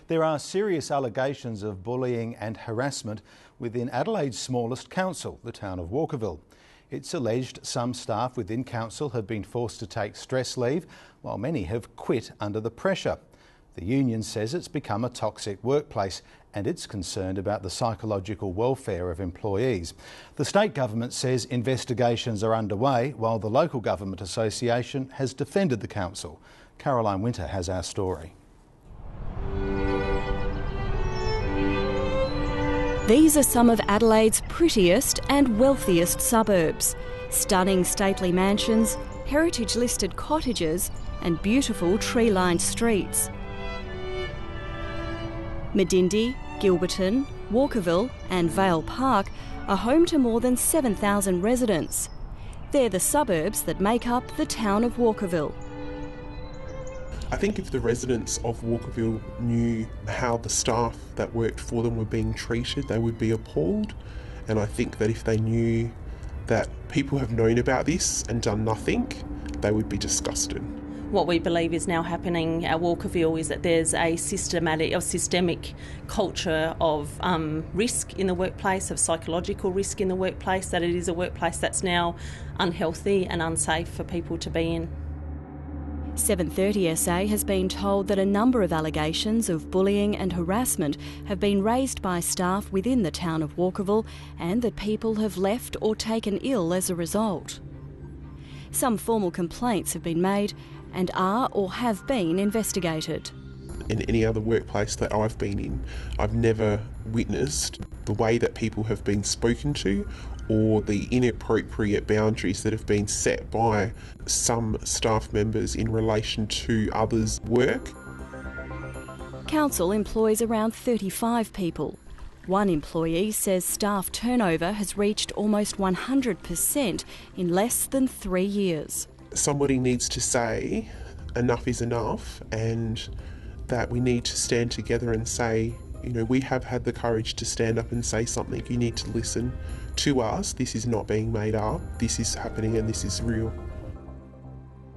There are serious allegations of bullying and harassment within Adelaide's smallest council, the town of Walkerville. It's alleged some staff within council have been forced to take stress leave, while many have quit under the pressure. The union says it's become a toxic workplace and it's concerned about the psychological welfare of employees. The state government says investigations are underway, while the local government association has defended the council. Caroline Winter has our story. These are some of Adelaide's prettiest and wealthiest suburbs. Stunning stately mansions, heritage-listed cottages and beautiful tree-lined streets. Medindie, Gilberton, Walkerville and Vale Park are home to more than 7,000 residents. They're the suburbs that make up the town of Walkerville. I think if the residents of Walkerville knew how the staff that worked for them were being treated, they would be appalled. And I think that if they knew that people have known about this and done nothing, they would be disgusted. What we believe is now happening at Walkerville is that there's a systemic culture of risk in the workplace, of psychological risk in the workplace, that it is a workplace that's now unhealthy and unsafe for people to be in. 730 SA has been told that a number of allegations of bullying and harassment have been raised by staff within the town of Walkerville and that people have left or taken ill as a result. Some formal complaints have been made and are or have been investigated. In any other workplace that I've been in, I've never witnessed the way that people have been spoken to or the inappropriate boundaries that have been set by some staff members in relation to others' work. Council employs around 35 people. One employee says staff turnover has reached almost 100% in less than 3 years. Somebody needs to say enough is enough, and that we need to stand together and say, you know, we have had the courage to stand up and say something. You need to listen to us. This is not being made up. This is happening and this is real.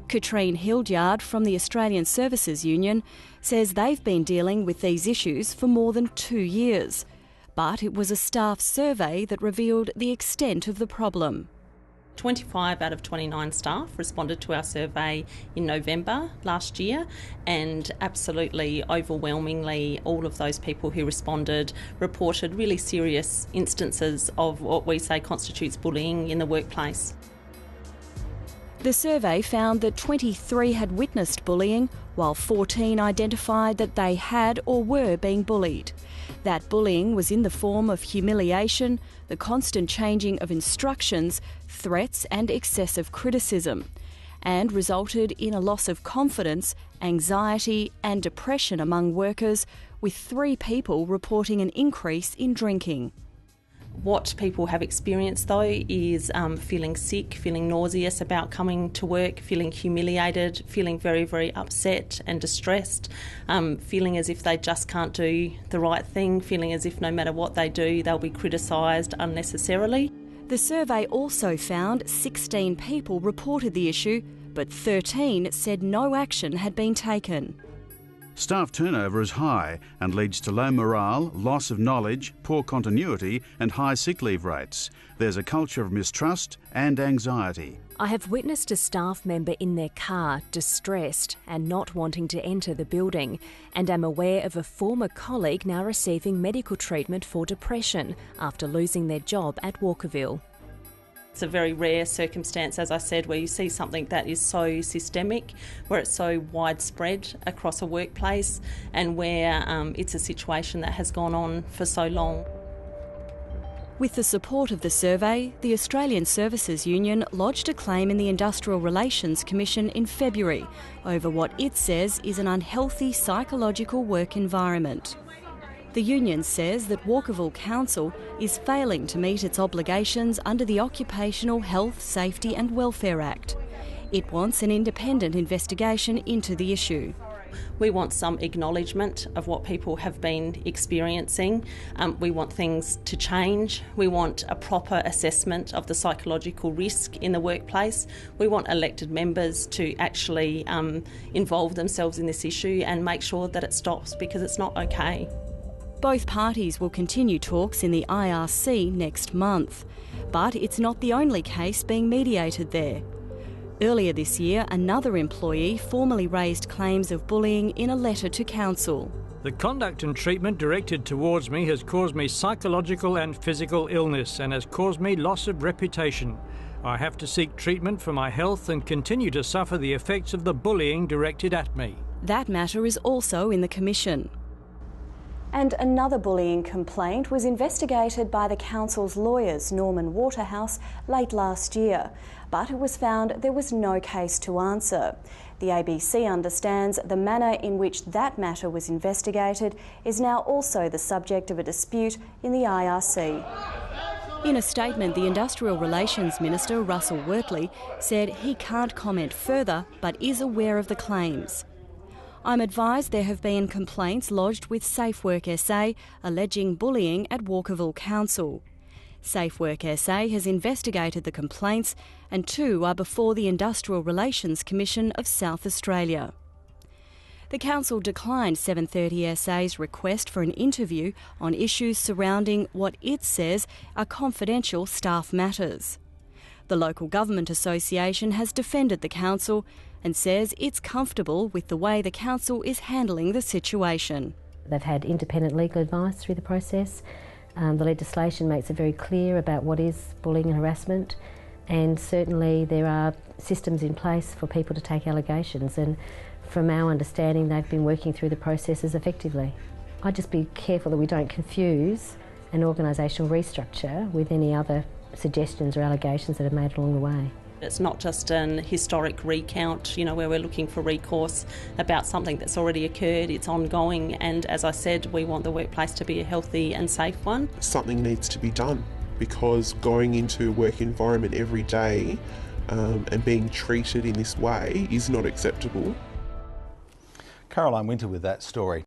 Katrine Hildyard from the Australian Services Union says they've been dealing with these issues for more than 2 years. But it was a staff survey that revealed the extent of the problem. 25 out of 29 staff responded to our survey in November last year, and absolutely overwhelmingly all of those people who responded reported really serious instances of what we say constitutes bullying in the workplace. The survey found that 23 had witnessed bullying, while 14 identified that they had or were being bullied. That bullying was in the form of humiliation, the constant changing of instructions, threats and excessive criticism, and resulted in a loss of confidence, anxiety and depression among workers, with 3 people reporting an increase in drinking. What people have experienced though is feeling sick, feeling nauseous about coming to work, feeling humiliated, feeling very, very upset and distressed, feeling as if they just can't do the right thing, feeling as if no matter what they do they'll be criticised unnecessarily. The survey also found 16 people reported the issue, but 13 said no action had been taken. Staff turnover is high and leads to low morale, loss of knowledge, poor continuity and high sick leave rates. There's a culture of mistrust and anxiety. I have witnessed a staff member in their car distressed and not wanting to enter the building, and am aware of a former colleague now receiving medical treatment for depression after losing their job at Walkerville. It's a very rare circumstance, as I said, where you see something that is so systemic, where it's so widespread across a workplace, and where it's a situation that has gone on for so long. With the support of the survey, the Australian Services Union lodged a claim in the Industrial Relations Commission in February over what it says is an unhealthy psychological work environment. The union says that Walkerville Council is failing to meet its obligations under the Occupational Health, Safety and Welfare Act. It wants an independent investigation into the issue. We want some acknowledgement of what people have been experiencing. We want things to change. We want a proper assessment of the psychological risk in the workplace. We want elected members to actually involve themselves in this issue and make sure that it stops, because it's not okay. Both parties will continue talks in the IRC next month, but it's not the only case being mediated there. Earlier this year, another employee formally raised claims of bullying in a letter to council. The conduct and treatment directed towards me has caused me psychological and physical illness and has caused me loss of reputation. I have to seek treatment for my health and continue to suffer the effects of the bullying directed at me. That matter is also in the Commission. And another bullying complaint was investigated by the council's lawyers, Norman Waterhouse, late last year. But it was found there was no case to answer. The ABC understands the manner in which that matter was investigated is now also the subject of a dispute in the IRC. In a statement, the Industrial Relations Minister, Russell Wortley, said he can't comment further but is aware of the claims. I'm advised there have been complaints lodged with Safe Work SA alleging bullying at Walkerville Council. Safe Work SA has investigated the complaints and 2 are before the Industrial Relations Commission of South Australia. The council declined 730 SA's request for an interview on issues surrounding what it says are confidential staff matters. The Local Government Association has defended the council and says it's comfortable with the way the council is handling the situation. They've had independent legal advice through the process. The legislation makes it very clear about what is bullying and harassment, and certainly there are systems in place for people to take allegations, and from our understanding they've been working through the processes effectively. I'd just be careful that we don't confuse an organisational restructure with any other suggestions or allegations that are made along the way. It's not just an historic recount, where we're looking for recourse about something that's already occurred. It's ongoing, and as I said, we want the workplace to be a healthy and safe one. Something needs to be done, because going into a work environment every day and being treated in this way is not acceptable. Caroline Winter with that story.